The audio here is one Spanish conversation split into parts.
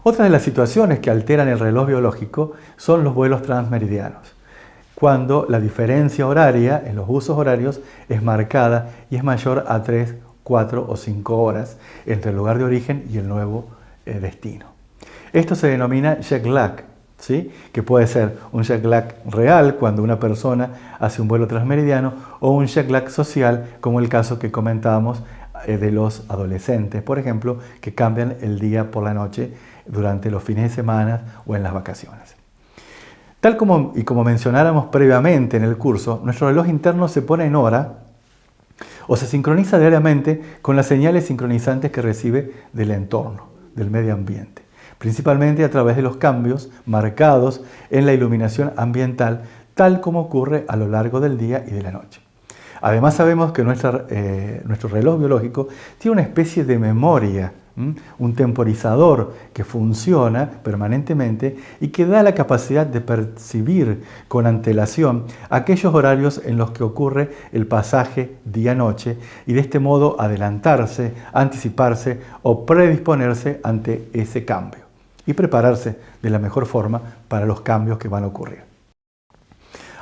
Otra de las situaciones que alteran el reloj biológico son los vuelos transmeridianos, cuando la diferencia horaria en los usos horarios es marcada y es mayor a 3, 4 o 5 horas entre el lugar de origen y el nuevo destino. Esto se denomina jet lag, ¿sí? Que puede ser un jet lag real cuando una persona hace un vuelo transmeridiano o un jet lag social como el caso que comentábamos de los adolescentes, por ejemplo, que cambian el día por la noche durante los fines de semana o en las vacaciones. Tal como mencionáramos previamente en el curso, nuestro reloj interno se pone en hora o se sincroniza diariamente con las señales sincronizantes que recibe del entorno, del medio ambiente, principalmente a través de los cambios marcados en la iluminación ambiental, tal como ocurre a lo largo del día y de la noche. Además sabemos que nuestro reloj biológico tiene una especie de memoria, un temporizador que funciona permanentemente y que da la capacidad de percibir con antelación aquellos horarios en los que ocurre el pasaje día-noche y de este modo adelantarse, anticiparse o predisponerse ante ese cambio y prepararse de la mejor forma para los cambios que van a ocurrir.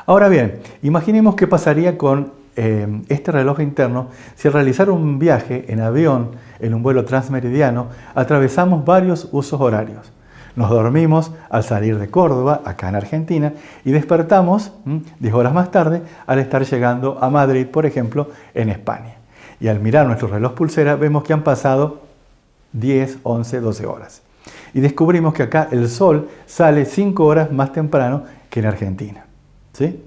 Ahora bien, imaginemos qué pasaría con este reloj interno si al realizar un viaje en avión en un vuelo transmeridiano atravesamos varios usos horarios. Nos dormimos al salir de Córdoba, acá en Argentina, y despertamos 10 horas más tarde al estar llegando a Madrid, por ejemplo, en España. Y al mirar nuestro reloj pulsera vemos que han pasado 10, 11, 12 horas. Y descubrimos que acá el sol sale 5 horas más temprano que en Argentina, ¿sí?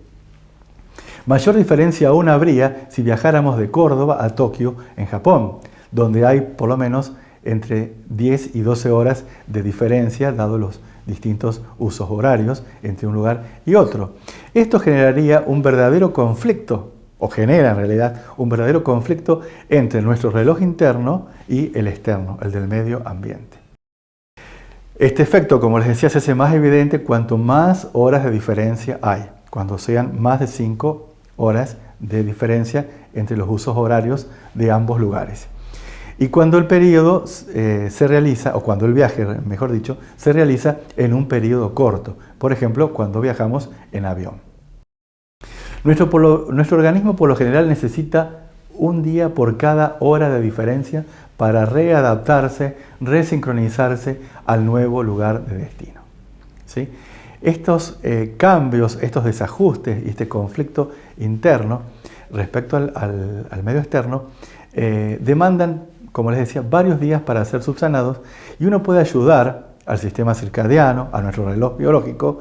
Mayor diferencia aún habría si viajáramos de Córdoba a Tokio, en Japón, donde hay por lo menos entre 10 y 12 horas de diferencia, dado los distintos usos horarios entre un lugar y otro. Esto generaría un verdadero conflicto, o genera en realidad un verdadero conflicto entre nuestro reloj interno y el externo, el del medio ambiente. Este efecto, como les decía, se hace más evidente cuanto más horas de diferencia hay, cuando sean más de 5 horas de diferencia entre los usos horarios de ambos lugares. Y cuando el periodo se realiza, o cuando el viaje, mejor dicho, se realiza en un periodo corto, por ejemplo, cuando viajamos en avión. Nuestro organismo por lo general necesita un día por cada hora de diferencia para readaptarse, resincronizarse al nuevo lugar de destino, ¿sí? Estos cambios, estos desajustes y este conflicto interno respecto al medio externo demandan, como les decía, varios días para ser subsanados y uno puede ayudar al sistema circadiano, a nuestro reloj biológico,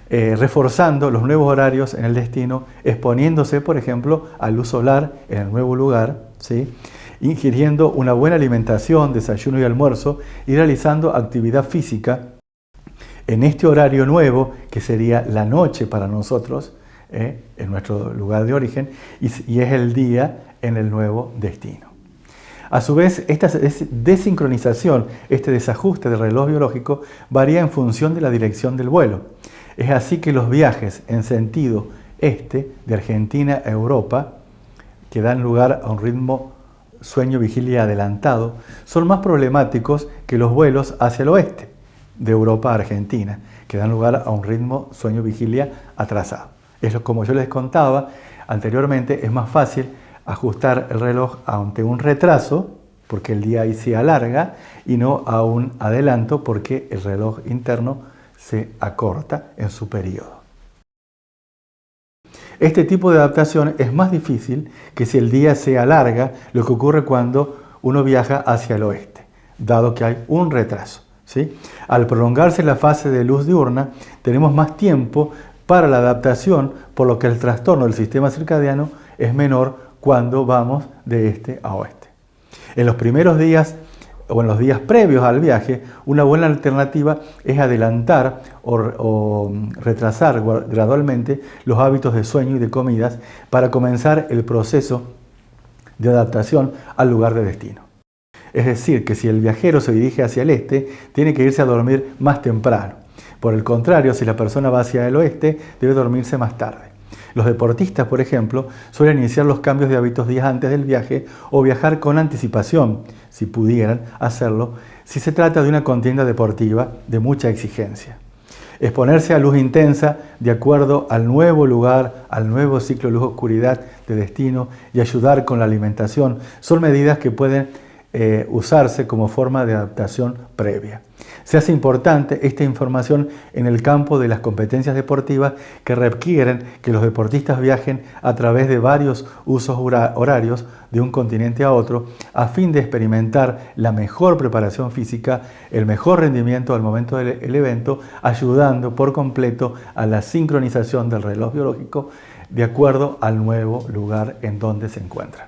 reforzando los nuevos horarios en el destino, exponiéndose, por ejemplo, a luz solar en el nuevo lugar, ¿sí? Ingiriendo una buena alimentación, desayuno y almuerzo y realizando actividad física en este horario nuevo, que sería la noche para nosotros, en nuestro lugar de origen, y es el día en el nuevo destino. A su vez, esta desincronización, este desajuste del reloj biológico, varía en función de la dirección del vuelo. Es así que los viajes en sentido este, de Argentina a Europa, que dan lugar a un ritmo sueño-vigilia adelantado, son más problemáticos que los vuelos hacia el oeste, de Europa a Argentina, que dan lugar a un ritmo sueño-vigilia atrasado. Como yo les contaba anteriormente, es más fácil ajustar el reloj ante un retraso, porque el día ahí se alarga, y no a un adelanto, porque el reloj interno se acorta en su periodo. Este tipo de adaptación es más difícil que si el día se alarga, lo que ocurre cuando uno viaja hacia el oeste, dado que hay un retraso, ¿sí? Al prolongarse la fase de luz diurna, tenemos más tiempo para la adaptación, por lo que el trastorno del sistema circadiano es menor cuando vamos de este a oeste. En los primeros días o en los días previos al viaje, una buena alternativa es adelantar o retrasar gradualmente los hábitos de sueño y de comidas para comenzar el proceso de adaptación al lugar de destino. Es decir, que si el viajero se dirige hacia el este, tiene que irse a dormir más temprano. Por el contrario, si la persona va hacia el oeste, debe dormirse más tarde. Los deportistas, por ejemplo, suelen iniciar los cambios de hábitos días antes del viaje o viajar con anticipación, si pudieran hacerlo, si se trata de una contienda deportiva de mucha exigencia. Exponerse a luz intensa de acuerdo al nuevo lugar, al nuevo ciclo luz-oscuridad de destino y ayudar con la alimentación son medidas que pueden usarse como forma de adaptación previa. Se hace importante esta información en el campo de las competencias deportivas que requieren que los deportistas viajen a través de varios usos horarios de un continente a otro a fin de experimentar la mejor preparación física, el mejor rendimiento al momento del evento, ayudando por completo a la sincronización del reloj biológico de acuerdo al nuevo lugar en donde se encuentran.